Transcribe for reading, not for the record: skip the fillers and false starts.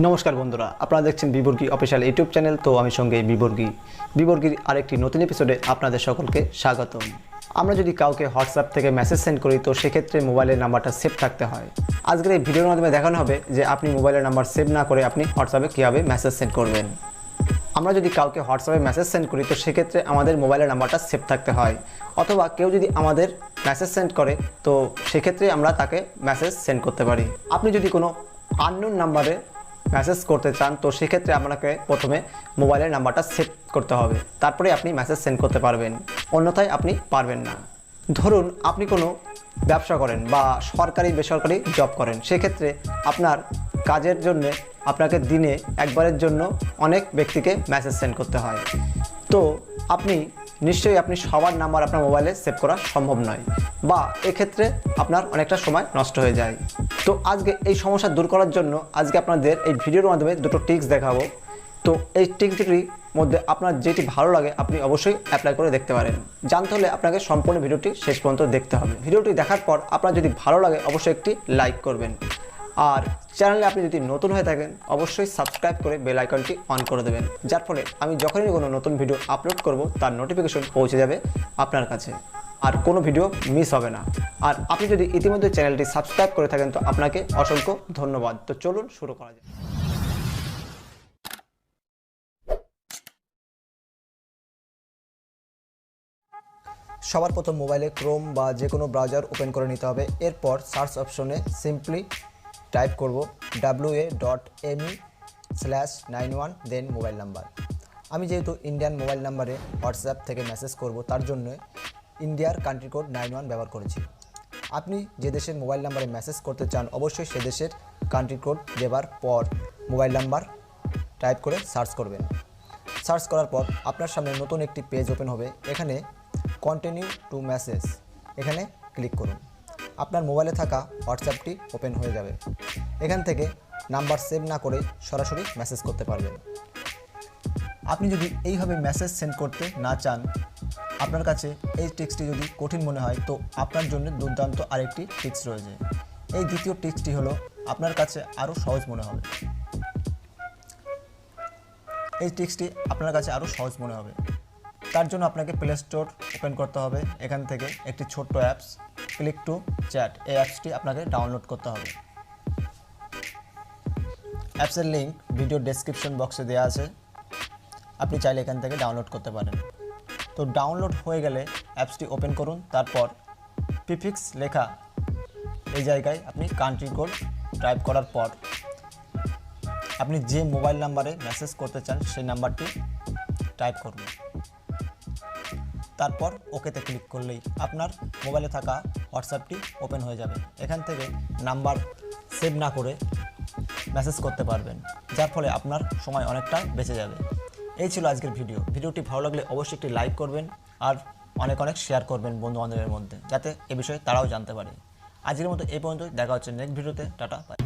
নমস্কার বন্ধুরা, আপনারা দেখছেন বিবর্গি অফিসিয়াল ইউটিউব চ্যানেল। তো আমি সঙ্গে বিবর্গির আরেকটি নতুন এপিসোডে আপনাদের সকলকে স্বাগতম। আমরা যদি কাউকে হোয়াটসঅ্যাপ থেকে মেসেজ সেন্ড করি তো সেক্ষেত্রে মোবাইলের নাম্বারটা সেভ থাকতে হয়। আজকের এই ভিডিওর মাধ্যমে দেখানো হবে যে আপনি মোবাইলের নাম্বার সেভ না করে আপনি হোয়াটসঅ্যাপে কীভাবে মেসেজ সেন্ড করবেন। আমরা যদি কাউকে হোয়াটসঅ্যাপে মেসেজ সেন্ড করি তো সেক্ষেত্রে আমাদের মোবাইলের নাম্বারটা সেভ থাকতে হয়, অথবা কেউ যদি আমাদের মেসেজ সেন্ড করে তো সেক্ষেত্রে আমরা তাকে মেসেজ সেন্ড করতে পারি। আপনি যদি কোনো আননোন নাম্বারে মেসেজ করতে চান তো সেক্ষেত্রে আপনাকে প্রথমে মোবাইলের নাম্বারটা সেভ করতে হবে, তারপরে আপনি মেসেজ সেন্ড করতে পারবেন, অন্যথায় আপনি পারবেন না। ধরুন আপনি কোনো ব্যবসা করেন বা সরকারি বেসরকারি জব করেন, সেক্ষেত্রে আপনার কাজের জন্যে আপনাকে দিনে একবারের জন্য অনেক ব্যক্তিকে মেসেজ সেন্ড করতে হয়। তো নিশ্চয়ই আপনি সবার নাম্বার আপনার মোবাইলে সেভ করা সম্ভব নয়, বা এক্ষেত্রে আপনার অনেকটা সময় নষ্ট হয়ে যায়। তো আজকে এই সমস্যা দূর করার জন্য আজকে আপনাদের এই ভিডিওর মাধ্যমে দুটো টিপস দেখাবো। তো এই টিপস দুটির মধ্যে আপনার যেটি ভালো লাগে আপনি অবশ্যই অ্যাপ্লাই করে দেখতে পারেন। জানতে হলে আপনাকে সম্পূর্ণ ভিডিওটি শেষ পর্যন্ত দেখতে হবে। ভিডিওটি দেখার পর আপনার যদি ভালো লাগে অবশ্যই একটি লাইক করবেন, আর চ্যানেলে আপনি যদি নতুন হয়ে থাকেন অবশ্যই সাবস্ক্রাইব করে বেল আইকনটি অন করে দেবেন, যার ফলে আমি যখনই কোনো নতুন ভিডিও আপলোড করব তার নোটিফিকেশন পৌঁছে যাবে আপনার কাছে, আর কোনো ভিডিও মিস হবে না। আর আপনি যদি ইতিমধ্যে চ্যানেলটি সাবস্ক্রাইব করে থাকেন তো আপনাকে অসংখ্য ধন্যবাদ। তো চলুন শুরু করা যাক। সবার প্রথম মোবাইলে ক্রোম বা যে কোনো ব্রাউজার ওপেন করে নিতে হবে। এরপর সার্চ অপশনে সিম্পলি টাইপ করব wa.me/91 দেন মোবাইল নাম্বার। আমি যেহেতু ইন্ডিয়ান মোবাইল নাম্বারে হোয়াটসঅ্যাপ থেকে মেসেজ করব তার জন্য ইন্ডিয়ার কান্ট্রি কোড 91 ব্যবহার করেছি। আপনি যে দেশের মোবাইল নাম্বারে মেসেজ করতে চান অবশ্যই সে দেশের কান্ট্রি কোড দেওয়ার পর মোবাইল নাম্বার টাইপ করে সার্চ করবেন। সার্চ করার পর আপনার সামনে নতুন একটি পেজ ওপেন হবে। এখানে কন্টিনিউ টু মেসেজ এখানে ক্লিক করুন। আপনার মোবাইলে থাকা হোয়াটসঅ্যাপটি ওপেন হয়ে যাবে। এখান থেকে নাম্বার সেভ না করে সরাসরি মেসেজ করতে পারবেন। আপনি যদি এইভাবে মেসেজ সেন্ড করতে না চান, আপনার কাছে এই টিপসটি যদি কঠিন মনে হয় তো আপনার জন্য দুর্দান্ত আরেকটি টিপস রয়েছে। এই দ্বিতীয় টিপসটি হলো আপনার কাছে আরও সহজ মনে হবে। এই টিপসটি আপনার কাছে আরও সহজ মনে হবে, তার জন্য আপনাকে প্লে স্টোর ওপেন করতে হবে। এখান থেকে একটি ছোট্ট অ্যাপস ক্লিক টু চ্যাট, এই অ্যাপসটি আপনাকে ডাউনলোড করতে হবে। অ্যাপসের লিঙ্ক ভিডিও ডেসক্রিপশন বক্সে দেওয়া আছে, আপনি চাইলে এখান থেকে ডাউনলোড করতে পারেন। তো ডাউনলোড হয়ে গেলে অ্যাপসটি ওপেন করুন। তারপর প্রিফিক্স লেখা এই জায়গায় আপনি কান্ট্রি কোড টাইপ করার পর আপনি যে মোবাইল নাম্বারে মেসেজ করতে চান সেই নাম্বারটি টাইপ করুন। তারপর ওকেতে ক্লিক করলেই আপনার মোবাইলে থাকা হোয়াটসঅ্যাপটি ওপেন হয়ে যাবে। এখান থেকে নাম্বার সেভ না করে মেসেজ করতে পারবেন, যার ফলে আপনার সময় অনেকটা বেঁচে যাবে। এই ছিল আজকের ভিডিওটি ভালো লাগলে অবশ্যই একটি লাইক করবেন আর অনেক শেয়ার করবেন বন্ধু বান্ধবের মধ্যে, যাতে এ বিষয়ে তারাও জানতে পারে। আজকের মতো এই পর্যন্ত, দেখা হচ্ছে নেক্সট ভিডিওতে। Tata, by.